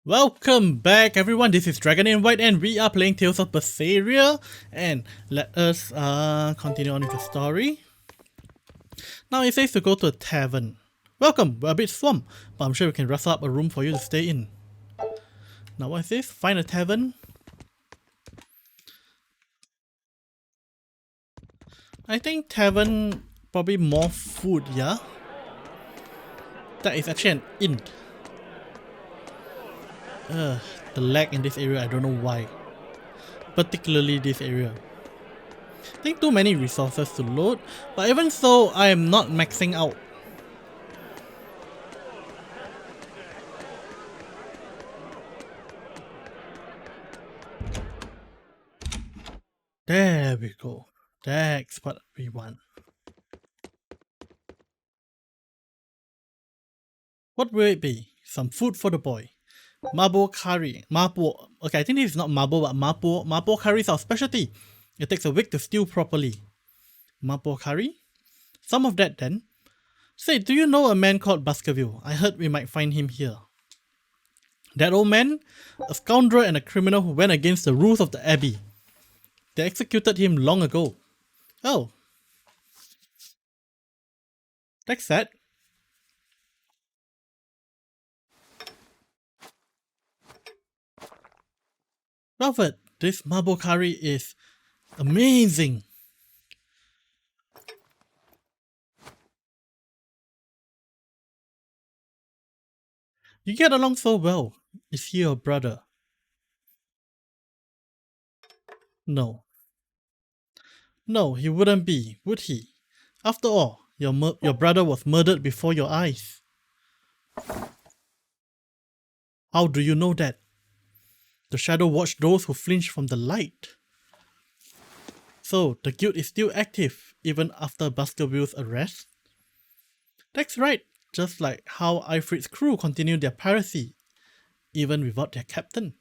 Welcome back everyone, this is DragonInWhite and we are playing Tales of Berseria, and let us continue on with the story. Now it says to go to a tavern. Welcome, we're a bit swamped, but I'm sure we can rustle up a room for you to stay in. Now what is this? Find a tavern. I think tavern, probably more food, yeah? That is actually an inn. The lag in this area, I don't know why. Particularly this area. I think too many resources to load, but even so, I am not maxing out. There we go. That's what we want. What will it be? Some food for the boy. Marble curry. Marble. Okay, I think this is not marble, but marble. Marble curry is our specialty. It takes a week to stew properly. Marble curry? Some of that then. Say, do you know a man called Baskerville? I heard we might find him here. That old man? A scoundrel and a criminal who went against the rules of the abbey. They executed him long ago. Oh. That's sad. Robert, this marble curry is amazing. You get along so well. Is he your brother? No. No, he wouldn't be, would he? After all, your brother was murdered before your eyes. How do you know that? The shadow watched those who flinch from the light. So, the guild is still active, even after Baskerville's arrest? That's right, just like how Ifrit's crew continued their piracy, even without their captain.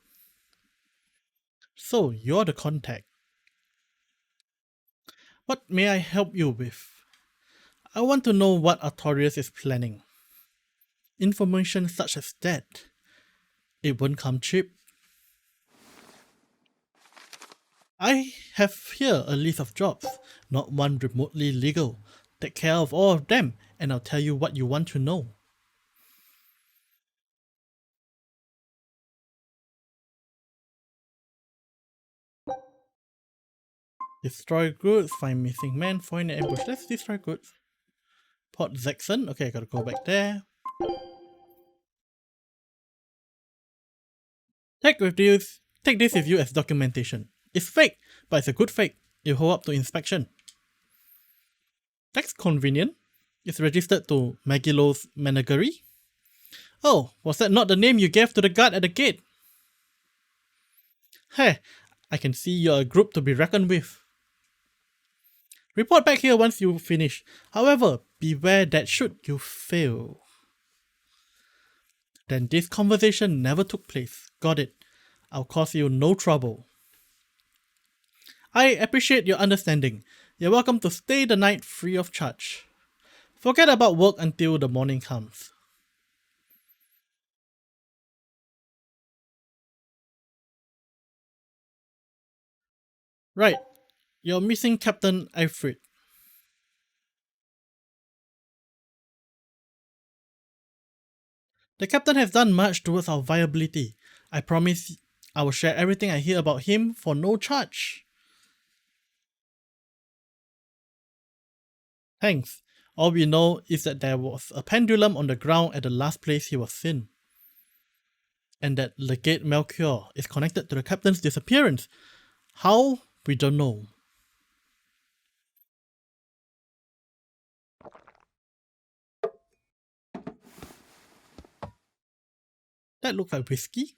So, you're the contact. What may I help you with? I want to know what Artorius is planning. Information such as that. It won't come cheap. I have here a list of jobs, not one remotely legal. Take care of all of them, and I'll tell you what you want to know. Destroy goods, find missing men, find an ambush. Let's destroy goods. Port Zaxxon. Okay, I gotta go back there. Take this with you as documentation. It's fake, but it's a good fake. It'll hold up to inspection. That's convenient. It's registered to Magilo's Menagerie. Oh, was that not the name you gave to the guard at the gate? Hey, I can see you're a group to be reckoned with. Report back here once you finish. However, beware that should you fail, then this conversation never took place. Got it. I'll cause you no trouble. I appreciate your understanding. You're welcome to stay the night free of charge. Forget about work until the morning comes. Right. You're missing Captain Ifrit. The captain has done much towards our viability. I promise I will share everything I hear about him for no charge. Thanks. All we know is that there was a pendulum on the ground at the last place he was seen. And that Legate Melchior is connected to the captain's disappearance. How? We don't know. That looks like whiskey.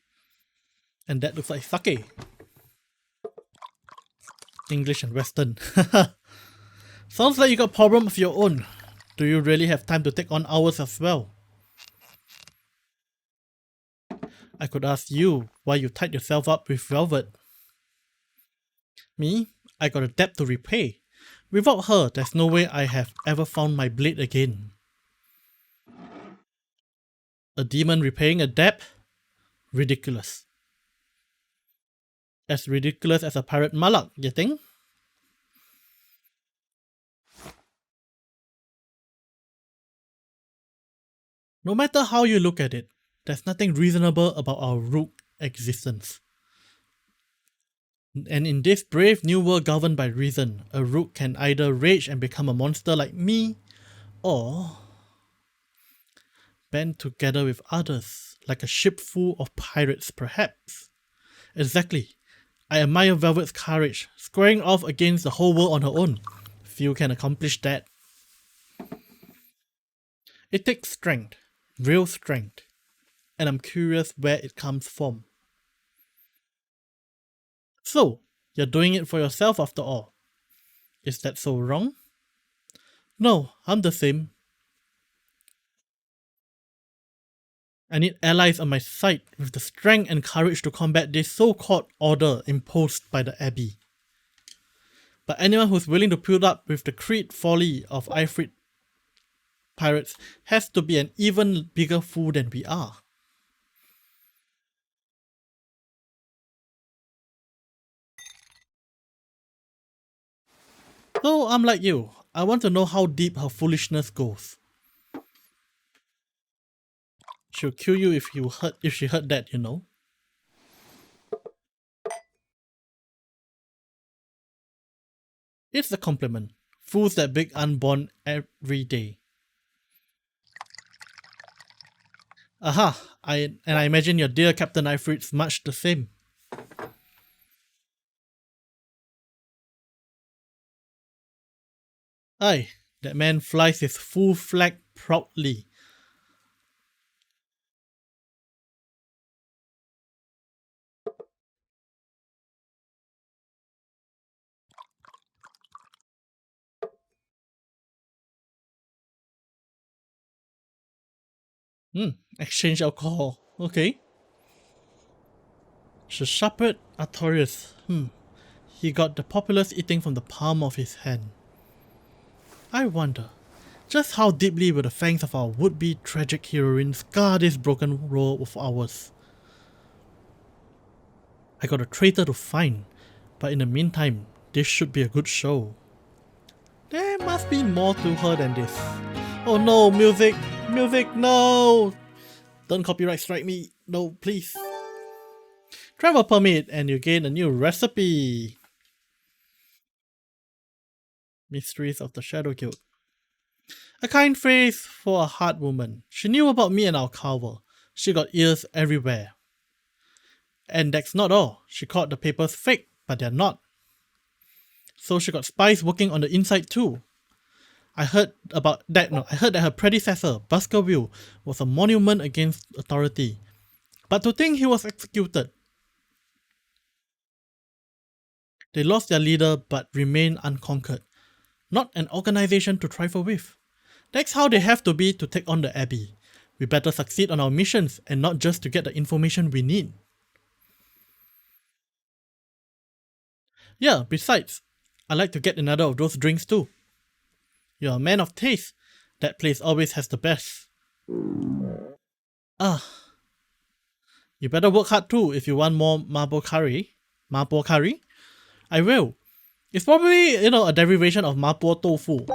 And that looks like sake. English and Western. Sounds like you got problems of your own. Do you really have time to take on ours as well? I could ask you why you tied yourself up with Velvet. Me? I got a debt to repay. Without her, there's no way I have ever found my blade again. A demon repaying a debt? ridiculous. As ridiculous as a pirate malak, you think? No matter how you look at it, there's nothing reasonable about our rook existence. And in this brave new world governed by reason, a rook can either rage and become a monster like me, or band together with others, like a ship full of pirates perhaps. Exactly. I admire Velvet's courage, squaring off against the whole world on her own. Few can accomplish that. It takes strength, real strength, and I'm curious where it comes from. So, you're doing it for yourself after all. Is that so wrong? No, I'm the same. I need allies on my side with the strength and courage to combat this so-called order imposed by the Abbey. But anyone who's willing to put up with the creed folly of Ifrit pirates has to be an even bigger fool than we are. So I'm like you, I want to know how deep her foolishness goes. She'll kill you if she heard that, you know. It's a compliment. Fools that big unborn every day. Aha, I imagine your dear Captain Ifrit's much the same. Aye, that man flies his full flag proudly. Exchange alcohol. Okay. The shepherd Artorius. He got the populace eating from the palm of his hand. I wonder, just how deeply will the fangs of our would-be tragic heroine scar this broken role of ours? I got a traitor to find, but in the meantime, this should be a good show. There must be more to her than this. Oh no, music! Music, no! Don't copyright strike me. No, please. Travel permit and you gain a new recipe. Mysteries of the Shadow Guild. A kind face for a hard woman. She knew about me and our cover. She got ears everywhere. And that's not all. She called the papers fake, but they're not. So she got spies working on the inside too. I heard that her predecessor, Baskerville, was a monument against authority. But to think he was executed. They lost their leader but remain unconquered. Not an organization to trifle with. That's how they have to be to take on the Abbey. We better succeed on our missions and not just to get the information we need. Yeah, besides, I like to get another of those drinks too. You're a man of taste. That place always has the best. You better work hard too if you want more marble curry. Marble curry? I will. It's probably, a derivation of mapo tofu.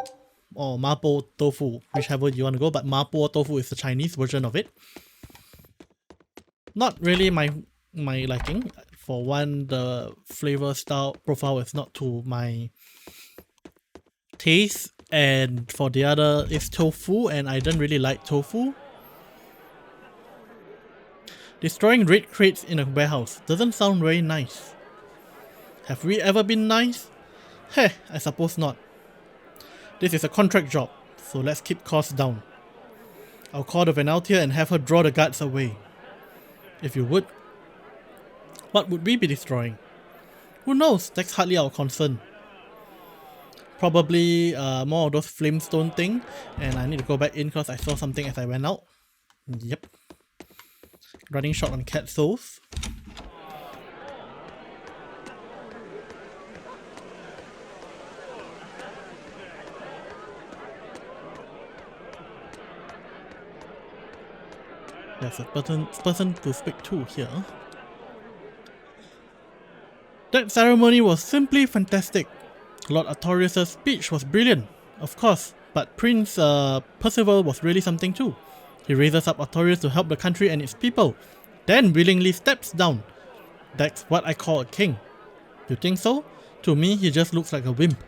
Or mapo tofu, whichever you want to go, but mapo tofu is the Chinese version of it. Not really my liking. For one, the flavor style profile is not to my taste, and for the other, it's tofu, and I don't really like tofu. Destroying raid crates in a warehouse doesn't sound very nice. Have we ever been nice? Heh, I suppose not. This is a contract job, so let's keep costs down. I'll call the Venaltia and have her draw the guards away. If you would. What would we be destroying? Who knows, that's hardly our concern. Probably more of those flamestone thing, and I need to go back in because I saw something as I went out. Yep. Running short on cat souls. There's There's a person to speak to here. That ceremony was simply fantastic. Lord Artorius' speech was brilliant, of course, but Prince Percival was really something too. He raises up Artorius to help the country and its people, then willingly steps down. That's what I call a king. You think so? To me, he just looks like a wimp.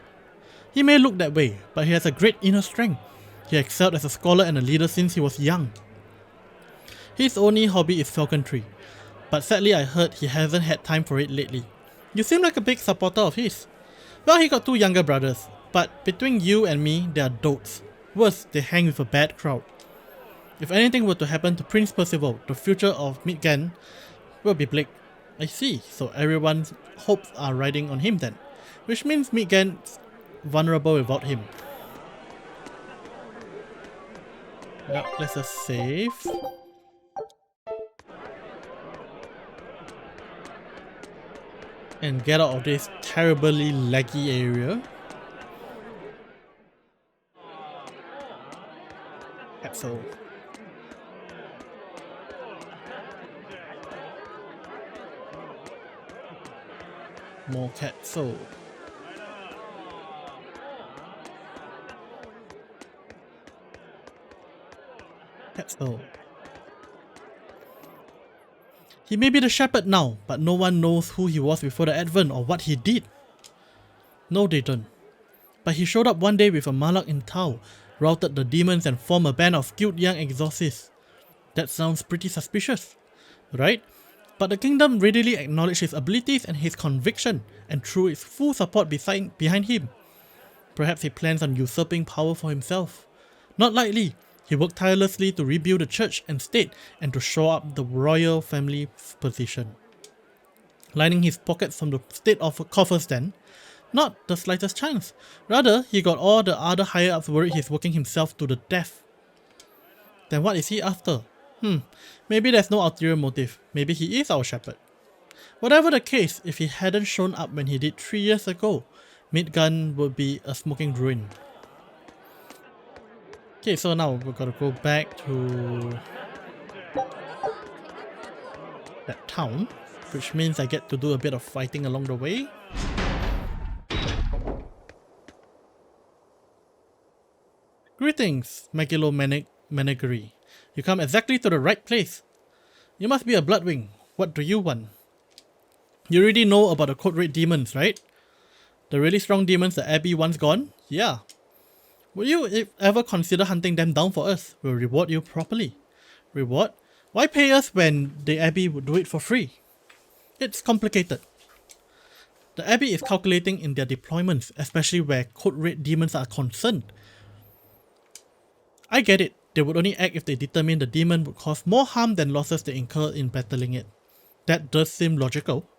He may look that way, but he has a great inner strength. He excelled as a scholar and a leader since he was young. His only hobby is falconry, but sadly I heard he hasn't had time for it lately. You seem like a big supporter of his. Well, he got two younger brothers, but between you and me, they are dotes. Worse, they hang with a bad crowd. If anything were to happen to Prince Percival, the future of Midgard will be bleak. I see, so everyone's hopes are riding on him then, which means Midgard's vulnerable without him. Well, let's just save. And get out of this terribly laggy area. So more capsule. Capsule. He may be the shepherd now, but no one knows who he was before the Advent or what he did. No, they don't. But he showed up one day with a malak in tow, routed the demons and formed a band of skilled young exorcists. That sounds pretty suspicious, right? But the kingdom readily acknowledged his abilities and his conviction, and threw its full support behind him. Perhaps he plans on usurping power for himself. Not likely. He worked tirelessly to rebuild the church and state and to shore up the royal family's position. Lining his pockets from the state of coffers then? Not the slightest chance. Rather, he got all the other higher-ups worried he's working himself to the death. Then what is he after? Maybe there's no ulterior motive. Maybe he is our shepherd. Whatever the case, if he hadn't shown up when he did 3 years ago, Midgard would be a smoking ruin. Okay, so now we're gonna go back to that town, which means I get to do a bit of fighting along the way. Greetings, Megalomanigery. You come exactly to the right place. You must be a Bloodwing. What do you want? You already know about the code red demons, right? The really strong demons the Abbey once gone? Yeah. Will you ever consider hunting them down for us? We'll reward you properly. Reward? Why pay us when the Abbey would do it for free? It's complicated. The Abbey is calculating in their deployments, especially where code red demons are concerned. I get it. They would only act if they determine the demon would cause more harm than losses they incur in battling it. That does seem logical.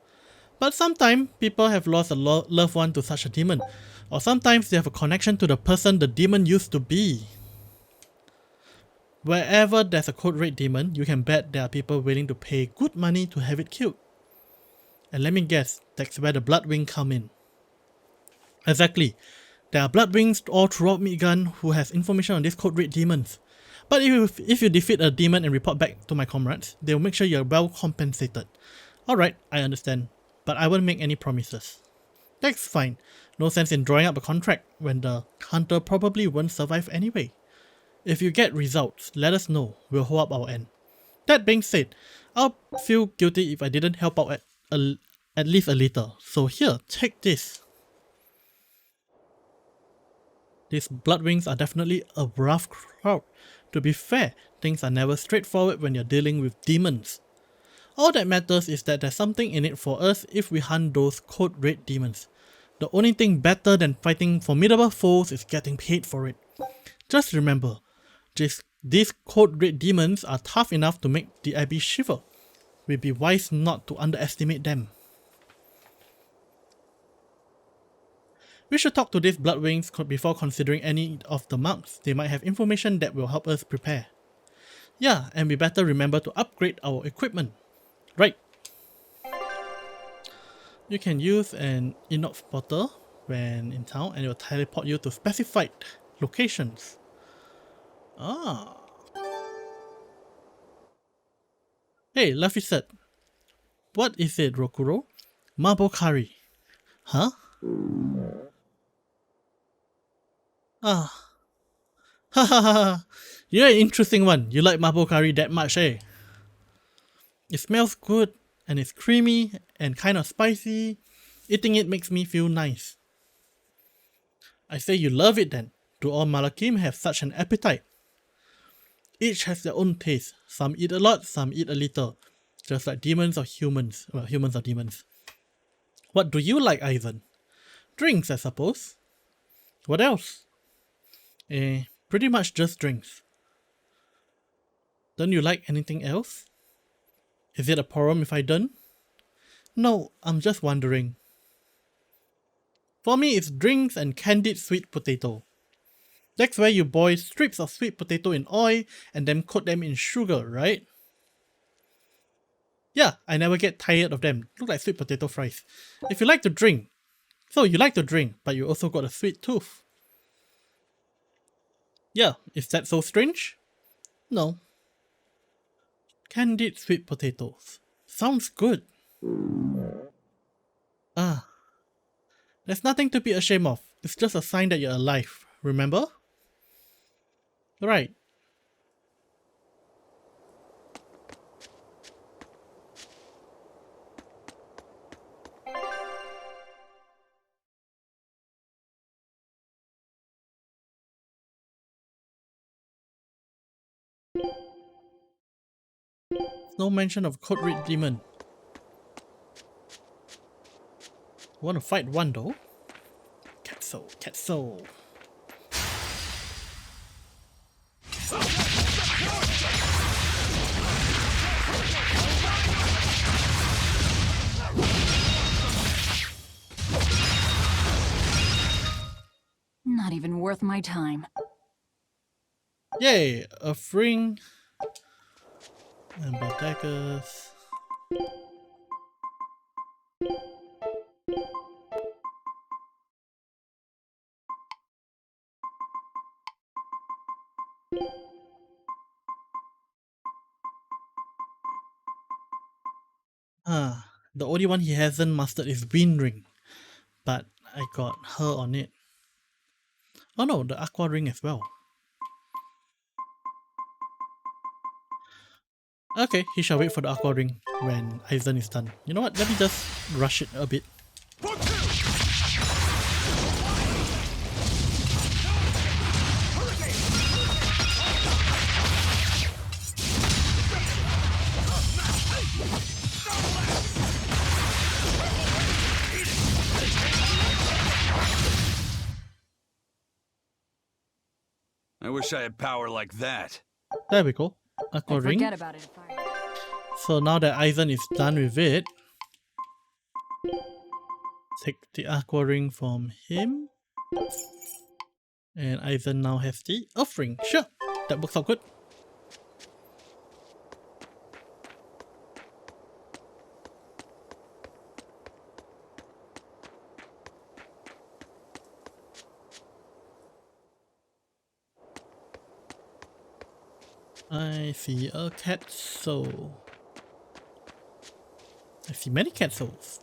But sometimes people have lost a loved one to such a demon, or sometimes they have a connection to the person the demon used to be. Wherever there's a code red demon, you can bet there are people willing to pay good money to have it killed. And let me guess, that's where the Bloodwing come in. Exactly. There are Bloodwings all throughout Midgard who has information on these code red demons. But if you defeat a demon and report back to my comrades, they'll make sure you're well compensated. Alright, I understand. But I won't make any promises. That's fine. No sense in drawing up a contract when the hunter probably won't survive anyway. If you get results, let us know. We'll hold up our end. That being said, I'll feel guilty if I didn't help out at least a little. So here, take this. These Bloodwings are definitely a rough crowd. To be fair, things are never straightforward when you're dealing with demons. All that matters is that there's something in it for us if we hunt those code red demons. The only thing better than fighting formidable foes is getting paid for it. Just remember, these code red demons are tough enough to make the Abbey shiver. We'd be wise not to underestimate them. We should talk to these Bloodwings before considering any of the marks. They might have information that will help us prepare. Yeah, and we better remember to upgrade our equipment. Right. You can use an Enoch spotter when in town and it will teleport you to specified locations. Ah. Hey, Luffy said. What is it, Rokuro? Marble curry. Huh? Ah. Ha ha ha ha. You're an interesting one. You like marble curry that much, eh? It smells good, and it's creamy, and kind of spicy. Eating it makes me feel nice. I say you love it then. Do all Malakim have such an appetite? Each has their own taste. Some eat a lot, some eat a little. Just like demons or humans. Well, humans or demons. What do you like, Ivan? Drinks, I suppose. What else? Pretty much just drinks. Don't you like anything else? Is it a problem if I don't? No, I'm just wondering. For me, it's drinks and candied sweet potato. That's where you boil strips of sweet potato in oil and then coat them in sugar, right? Yeah, I never get tired of them. Look like sweet potato fries. If you like to drink, so you like to drink, but you also got a sweet tooth. Yeah, is that so strange? No. Candied sweet potatoes. Sounds good. Ah. There's nothing to be ashamed of. It's just a sign that you're alive, remember? Right. No mention of Code Red Demon. Want to fight one though? Cat soul. Not even worth my time. Yay! A fring. And bodegas. The only one he hasn't mastered is Wind Ring. But I got her on it. Oh no, the Aqua Ring as well. Okay, he shall wait for the Aqua Ring when Aizen is done. You know what, let me just rush it a bit. I wish I had power like that. There we go. Aqua Ring. Forget about it if I... So now that Aizen is done with it, take the Aqua Ring from him. And Aizen now has the Earth Ring. Sure, that works out good. I see a cat soul. I see many cat souls.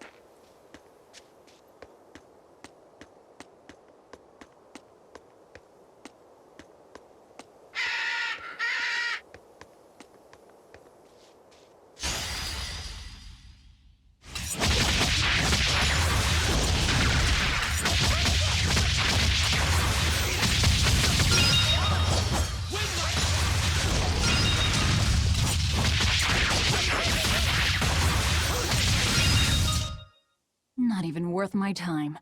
Not even worth my time.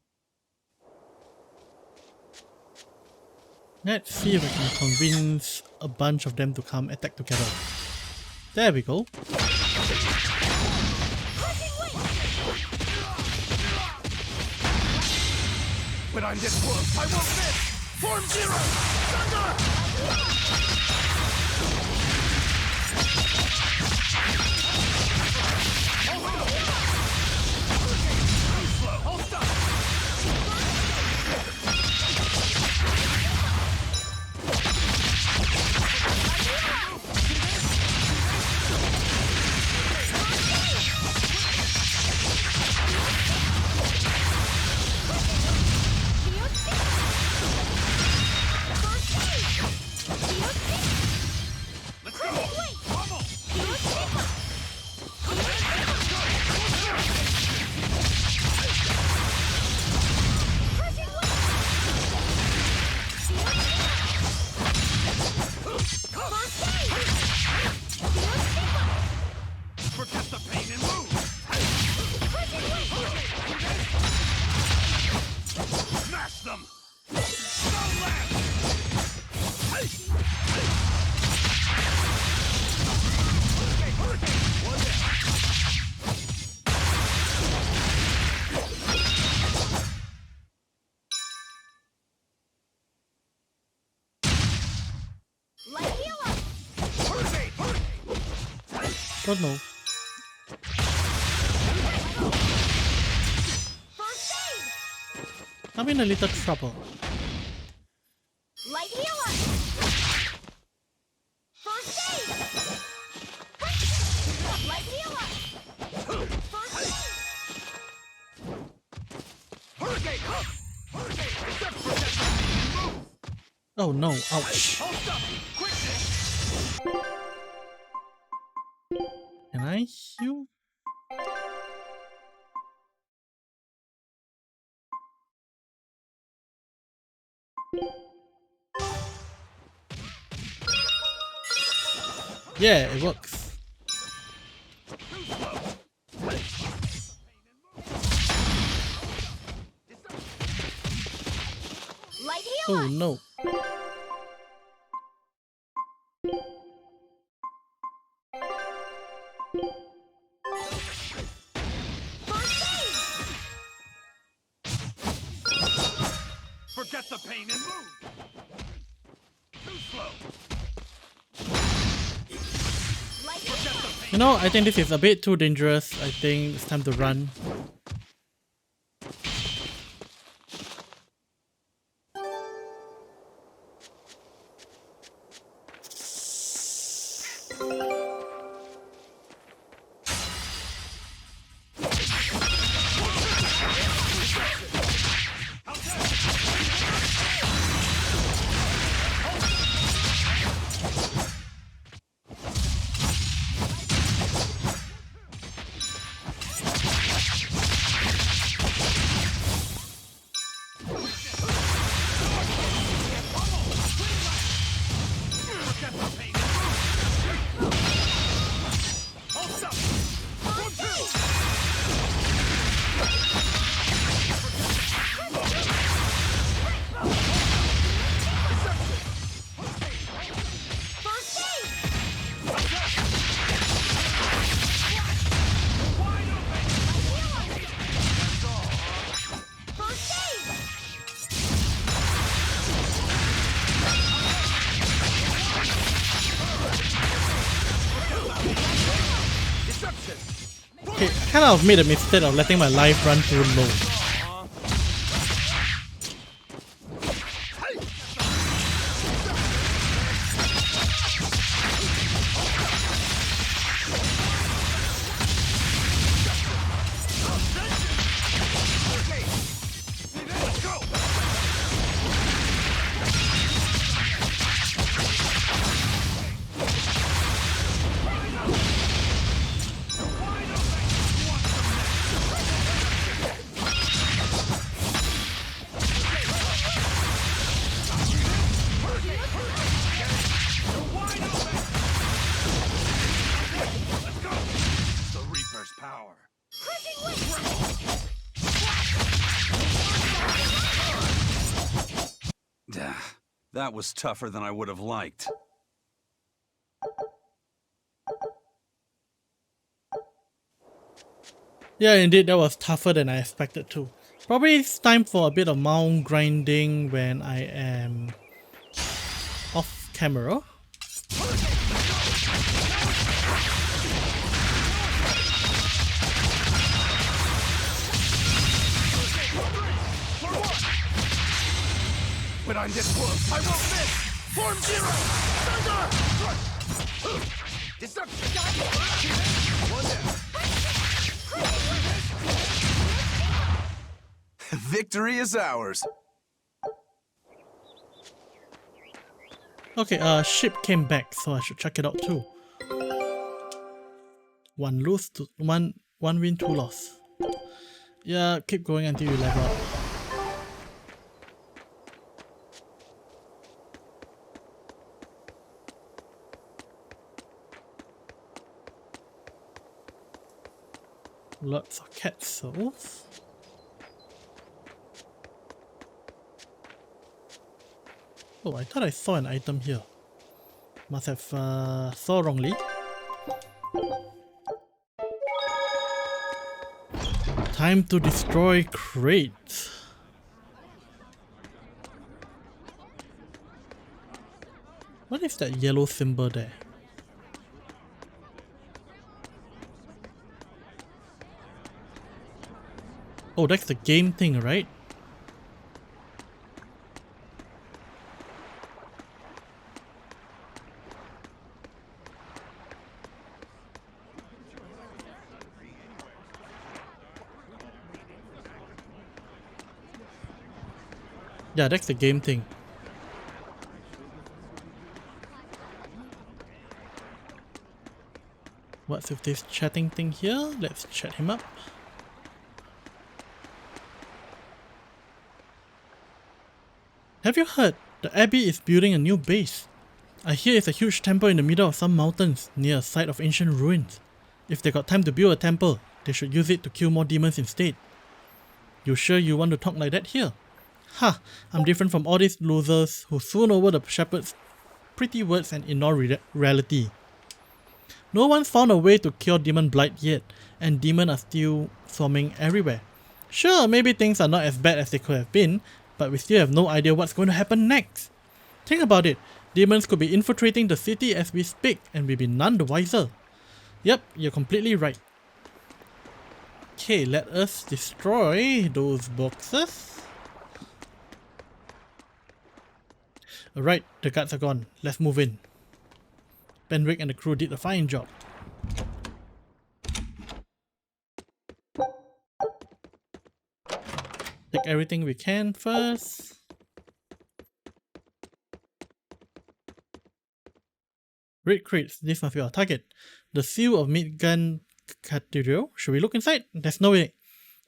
Let's see if I can convince a bunch of them to come attack together. There we go. When I'm this close, I won't miss! Form Zero! Thunder! pain and move! Smash them! Stone lance! Hurricane! One down. Light healer! Hurricane! Don't know. First aid! I'm in a little trouble. Light healer! First aid! Light healer! First aid! Hurricane! Hurricane! Except for that move! Oh no, ouch. Hold up! Quickness! Can I heal? Yeah, it works. Light Oh healer! no. First aid! Forget the pain and move! Too slow! Light healer! You know, I think this is a bit too dangerous. I think it's time to run. Forget the pain and move! Hold up! One, two! First aid! Wide open! That's all. First aid! Deception! Okay, kind of made a mistake of letting my life run too low. Let's go! The Reaper's power. That was tougher than I would have liked. Yeah, indeed, that was tougher than I expected to. Probably it's time for a bit of mount grinding when I am off camera. But I'm this close. I won't miss. Form zero. Thunder. Deception. One down. Victory is ours. Okay, ship came back, so I should check it out too. One win, 2 loss. Yeah, keep going until you level up. Lots of cat souls. Oh, I thought I saw an item here. Must have saw wrongly. Time to destroy crates. What is that yellow symbol there? Oh, that's the game thing, right? Yeah, that's the game thing. What's with this chatting thing here? Let's chat him up. Have you heard? The Abbey is building a new base. I hear it's a huge temple in the middle of some mountains near a site of ancient ruins. If they got time to build a temple, they should use it to kill more demons instead. You sure you want to talk like that here? Ha! I'm different from all these losers who swoon over the shepherd's pretty words and ignore reality. No one's found a way to cure demon blight yet, and demons are still swarming everywhere. Sure, maybe things are not as bad as they could have been, but we still have no idea what's going to happen next. Think about it, demons could be infiltrating the city as we speak, and we'll be none the wiser. Yep, you're completely right. Okay, let us destroy those boxes. Alright, the guards are gone. Let's move in. Benwick and the crew did a fine job. Take everything we can first. Red crates, this must be our target. The seal of Midgard Cathedral. Should we look inside? There's no way.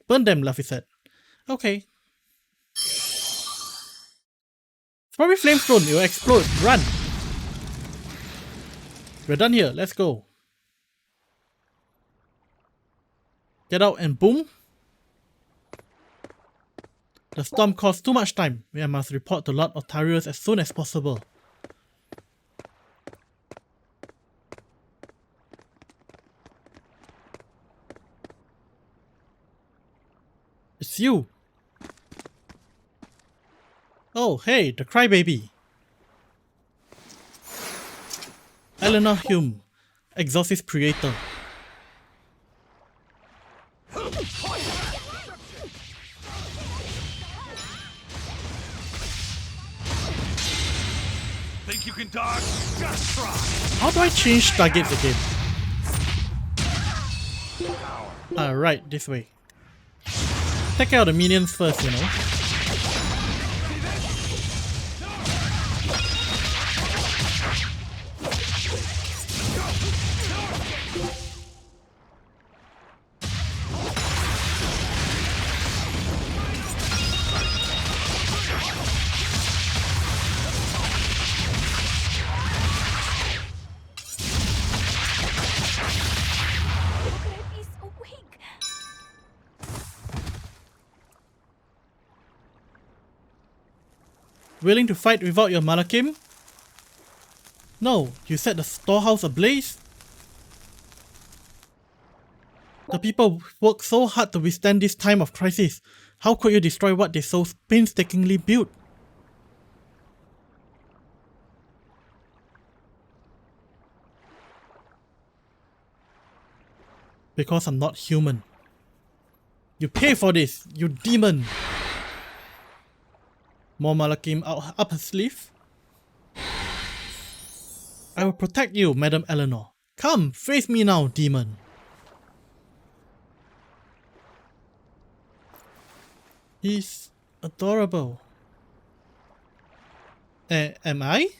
Burn them, Luffy said. Okay. It's probably flamestone, it will explode. Run! We're done here, let's go. Get out and boom. The storm caused too much time. I must report to Lord Otarius as soon as possible. It's you. Oh, hey, the crybaby. Eleanor Hume, Exorcist Creator. Think you can dodge? Just try. How do I change targets again? Right, this way. Take out the minions first, you know. He's awake. Willing to fight without your Malakim? No, you set the storehouse ablaze? The people worked so hard to withstand this time of crisis. How could you destroy what they so painstakingly built? Because I'm not human. You pay for this, you demon! More Malakim up her sleeve? I will protect you, Madam Eleanor. Come, face me now, demon. He's adorable. Am I?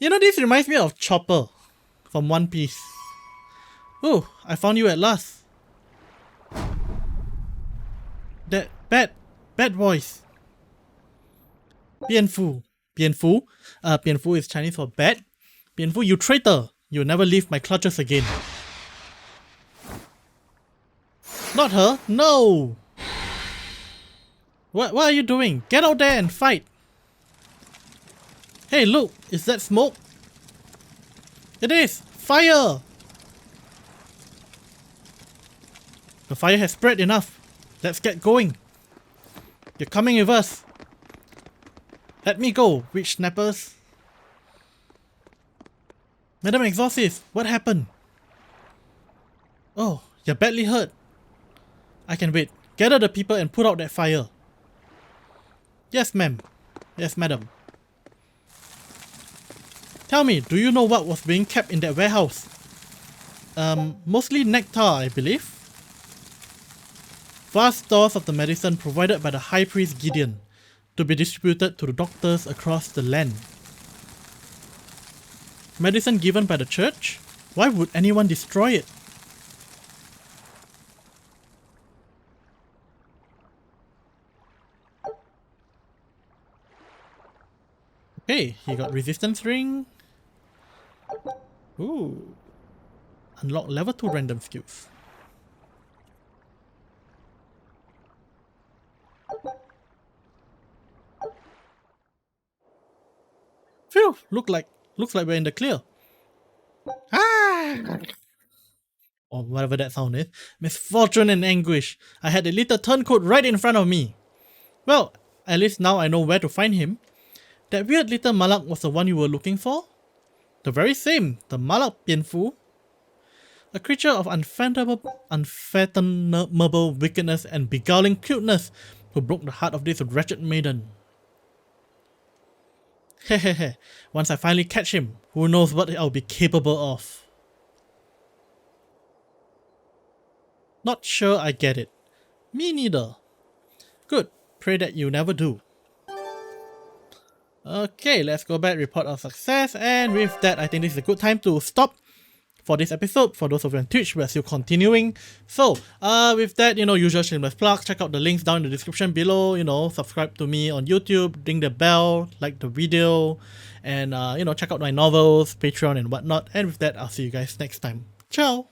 You know, this reminds me of Chopper from One Piece. Oh, I found you at last. That bad voice. Bianfu. Bianfu? Bianfu is Chinese for bad. Bianfu, you traitor! You'll never leave my clutches again. Not her. No. What are you doing? Get out there and fight. Hey, look. Is that smoke? It is. Fire. The fire has spread enough. Let's get going. You're coming with us. Let me go, witch snappers. Madam Exorcist, what happened? Oh, you're badly hurt. I can wait. Gather the people and put out that fire. Yes, ma'am. Yes, madam. Tell me, do you know what was being kept in that warehouse? Mostly nectar, I believe. Vast stores of the medicine provided by the High Priest Gideon to be distributed to the doctors across the land. Medicine given by the church? Why would anyone destroy it? Okay, he got resistance ring. Ooh. Unlock level 2 random skills. Phew, looks like we're in the clear. Ah! Or whatever that sound is. Misfortune and anguish. I had a little turncoat right in front of me. Well, at least now I know where to find him. That weird little malak was the one you were looking for? The very same, the malak Pianfu. A creature of unfathomable wickedness and beguiling cuteness who broke the heart of this wretched maiden. Hehehe, once I finally catch him, who knows what I'll be capable of. Not sure I get it. Me neither. Good, pray that you never do. Okay, let's go back, report our success, and with that, I think this is a good time to stop for this episode. For those of you on Twitch, we're still continuing. So, with that, usual shameless plugs, check out the links down in the description below, subscribe to me on YouTube, ding the bell, like the video, and, check out my novels, Patreon, and whatnot. And with that, I'll see you guys next time. Ciao!